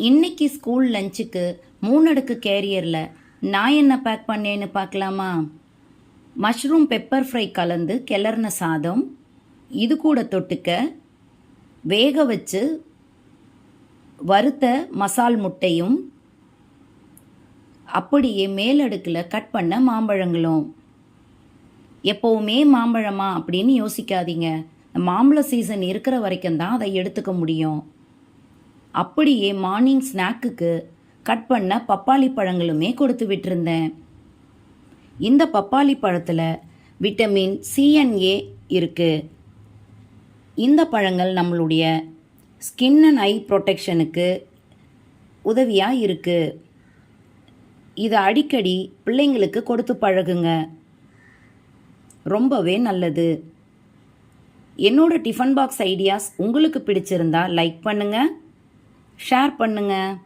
இன்னைக்கு ஸ்கூல் லஞ்சுக்கு 3 அடுக்கு கேரியரில் நான் என்ன பேக் பண்ணேன்னு பார்க்கலாமா? மஷ்ரூம் பெப்பர் ஃப்ரை கலந்து கிளறின சாதம், இது கூட தொட்டுக்க வேக வச்சு வறுத்த மசால் முட்டையும், அப்படியே மேலடுக்கில் கட் பண்ண மாம்பழங்களும். எப்போவுமே மாம்பழமா அப்படின்னு யோசிக்காதீங்க. மாம்பழ சீசன் இருக்கிற வரைக்கும் தான் அதை எடுத்துக்க முடியும். அப்படியே மார்னிங் ஸ்நாக்குக்கு கட் பண்ண பப்பாளி பழங்களுமே கொடுத்து விட்டுருந்தேன். இந்த பப்பாளி பழத்தில் விட்டமின் C&A இருக்குது. இந்த பழங்கள் நம்மளுடைய ஸ்கின் அண்ட் ஐ ப்ரொடெக்ஷனுக்கு உதவியாக இருக்குது. இதை அடிக்கடி பிள்ளைங்களுக்கு கொடுத்து பழகுங்க, ரொம்பவே நல்லது. என்னோட டிஃபன் பாக்ஸ் ஐடியாஸ் உங்களுக்கு பிடிச்சிருந்தா லைக் பண்ணுங்கள், ஷேர் பண்ணுங்கள்.